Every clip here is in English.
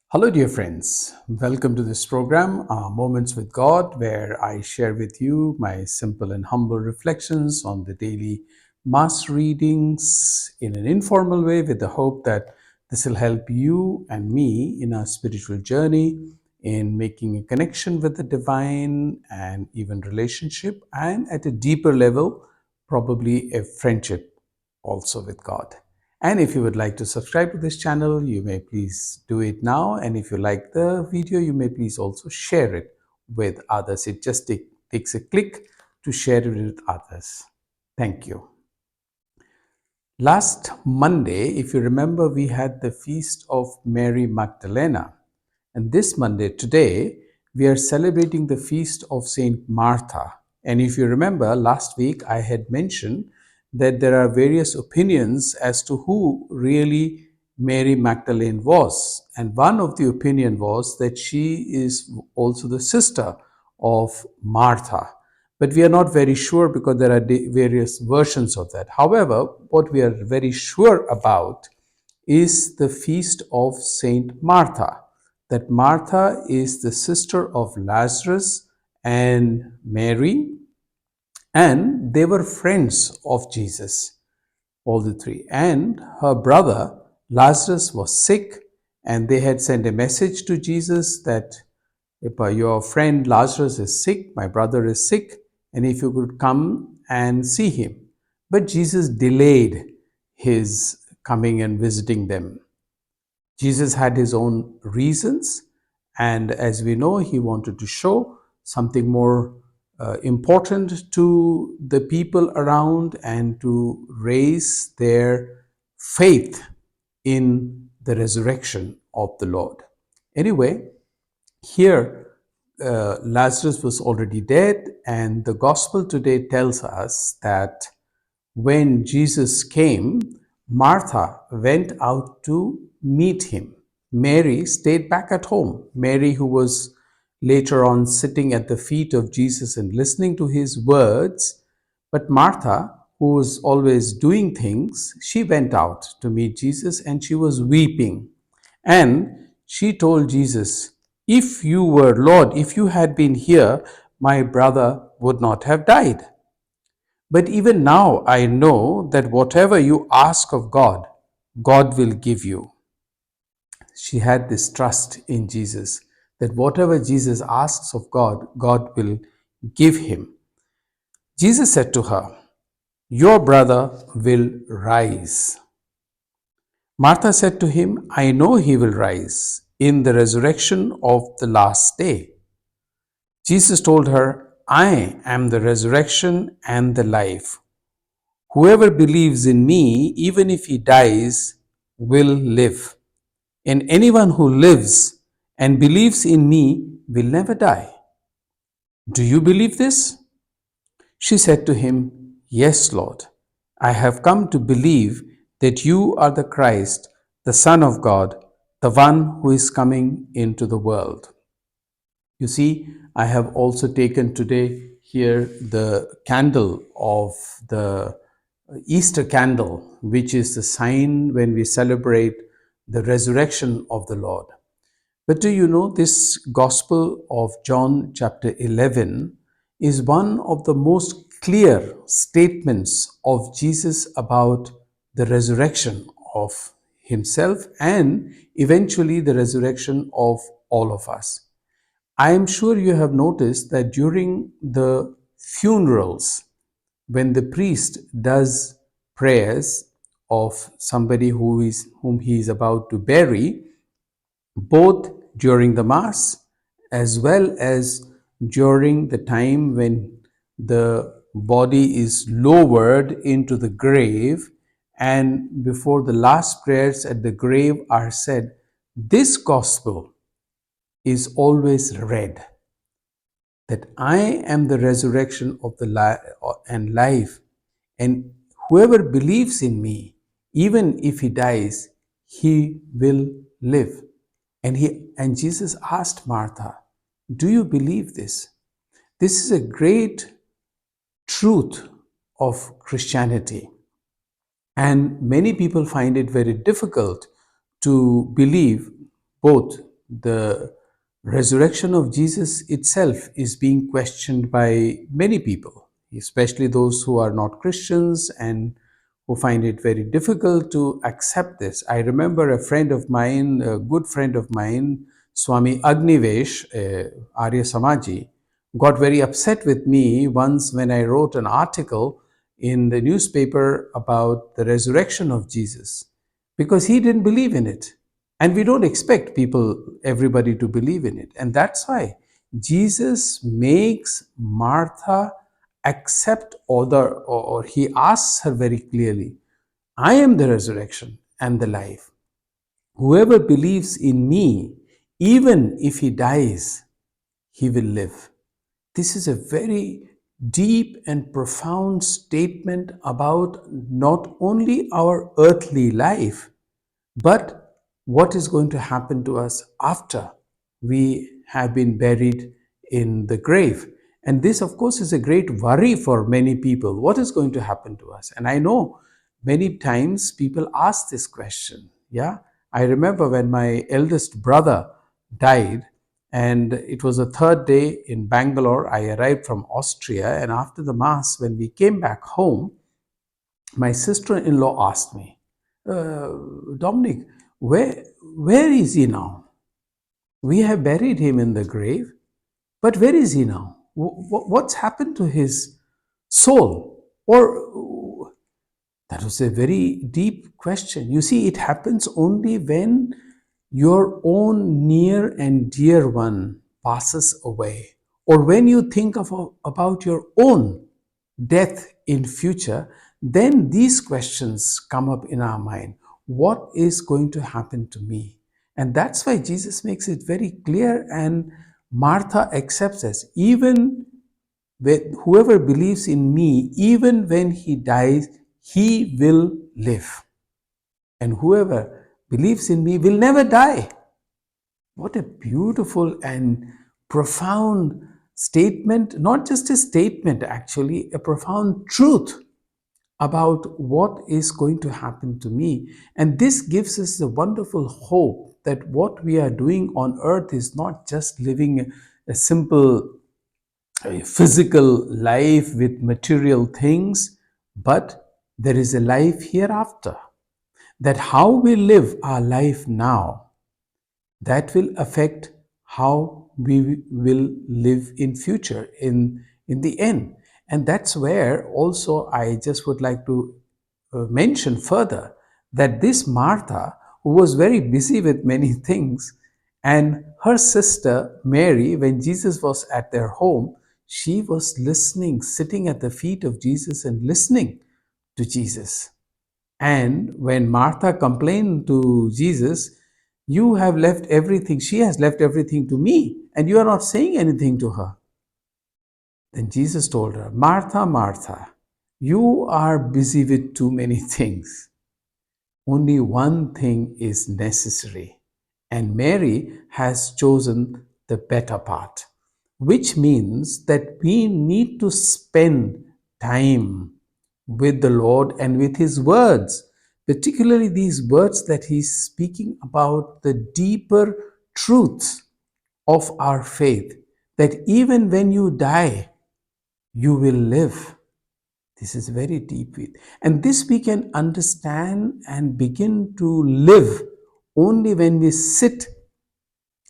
Hello, dear friends. Welcome to this program, Moments with God, where I share with you my simple and humble reflections on the daily Mass readings in an informal way, with the hope that this will help you and me in our spiritual journey, in making a connection with the divine and even relationship, and at a deeper level, probably a friendship also with God. And if you would like to subscribe to this channel, you may please do it now. And if you like the video, you may please also share it with others. It just takes a click to share it with others. Thank you. Last Monday, if you remember, we had the feast of Mary Magdalena. And this Monday, today, we are celebrating the feast of Saint Martha. And if you remember, last week I had mentioned that there are various opinions as to who really Mary Magdalene was. And one of the opinion was that she is also the sister of Martha. But we are not very sure because there are various versions of that. However, what we are very sure about is the feast of Saint Martha. That Martha is the sister of Lazarus and Mary, and they were friends of Jesus, all the three. And her brother Lazarus was sick, and they had sent a message to Jesus that if your friend Lazarus is sick, my brother is sick, and if you could come and see him. But Jesus delayed his coming and visiting them. Jesus had his own reasons, and as we know, he wanted to show something more important to the people around and to raise their faith in the resurrection of the Lord. Anyway, here Lazarus was already dead, and the gospel today tells us that when Jesus came, Martha went out to meet him. Mary stayed back at home. Mary, who was later on sitting at the feet of Jesus and listening to his words. But Martha, who was always doing things, she went out to meet Jesus and she was weeping. And she told Jesus, "If you were Lord, if you had been here, my brother would not have died. But even now I know that whatever you ask of God, God will give you." She had this trust in Jesus that whatever Jesus asks of God, God will give him. Jesus said to her, "Your brother will rise." Martha said to him, "I know he will rise in the resurrection of the last day." Jesus told her, "I am the resurrection and the life. Whoever believes in me, even if he dies, will live. And anyone who lives and believes in me will never die. Do you believe this?" She said to him, "Yes, Lord. I have come to believe that you are the Christ, the Son of God, the one who is coming into the world." You see, I have also taken today here the candle of the Easter candle, which is the sign when we celebrate the resurrection of the Lord. But do you know this Gospel of John, chapter 11, is one of the most clear statements of Jesus about the resurrection of himself and eventually the resurrection of all of us. I am sure you have noticed that during the funerals, when the priest does prayers of somebody whom he is about to bury, both during the mass as well as during the time when the body is lowered into the grave and before the last prayers at the grave are said, this gospel is always read, that I am the resurrection of the and life, and whoever believes in me, even if he dies, he will live. And Jesus asked Martha, "Do you believe this?" This is a great truth of Christianity. And many people find it very difficult to believe both the resurrection of Jesus itself is being questioned by many people, especially those who are not Christians and who find it very difficult to accept this. I remember a friend of mine, a good friend of mine, Swami Agnivesh, Arya Samaji, got very upset with me once when I wrote an article in the newspaper about the resurrection of Jesus because he didn't believe in it. And we don't expect everybody to believe in it. And that's why Jesus makes Martha accept or he asks her very clearly, I am the resurrection and the life. Whoever believes in me, even if he dies, he will live. This is a very deep and profound statement about not only our earthly life, but what is going to happen to us after we have been buried in the grave. And this, of course, is a great worry for many people. What is going to happen to us? And I know many times people ask this question. Yeah. I remember when my eldest brother died, and it was the third day in Bangalore. I arrived from Austria, and after the Mass, when we came back home, my sister-in-law asked me, Dominic, where is he now? We have buried him in the grave, but where is he now? What's happened to his soul? Or that was a very deep question. You see, it happens only when your own near and dear one passes away, or when you think about your own death in future, then these questions come up in our mind. What is going to happen to me? And that's why Jesus makes it very clear, and Martha accepts this. Even whoever believes in me, even when he dies, he will live. And whoever believes in me will never die. What a beautiful and profound statement, not just a statement, actually, a profound truth about what is going to happen to me. And this gives us the wonderful hope that what we are doing on earth is not just living a simple physical life with material things, but there is a life hereafter. That how we live our life now, that will affect how we will live in future, in the end. And that's where also I just would like to mention further that this Martha, who was very busy with many things, and her sister Mary, when Jesus was at their home, she was listening, sitting at the feet of Jesus and listening to Jesus. And when Martha complained to Jesus, you have left everything, she has left everything to me, and you are not saying anything to her. Then Jesus told her, Martha, Martha, you are busy with too many things. Only one thing is necessary, and Mary has chosen the better part, which means that we need to spend time with the Lord and with His words, particularly these words that He's speaking about the deeper truths of our faith, that even when you die, you will live. This is very deep. And this we can understand and begin to live only when we sit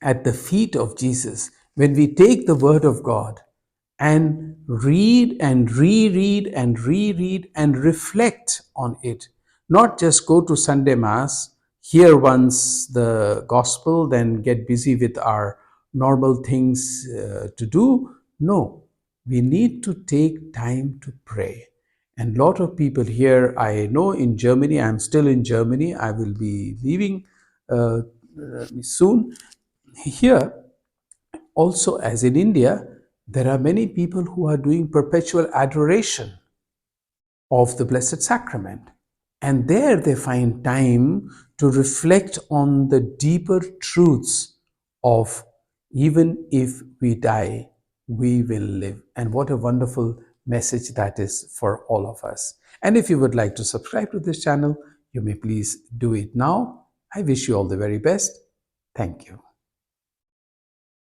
at the feet of Jesus, when we take the Word of God and read and reread and reread and reflect on it. Not just go to Sunday Mass, hear once the Gospel, then get busy with our normal things to do. No, we need to take time to pray. And a lot of people here, I know in Germany, I'm still in Germany, I will be leaving soon. Here, also as in India, there are many people who are doing perpetual adoration of the Blessed Sacrament. And there they find time to reflect on the deeper truths of even if we die, we will live. And what a wonderful message that is for all of us. And if you would like to subscribe to this channel, you may please do it now. I wish you all the very best. Thank you.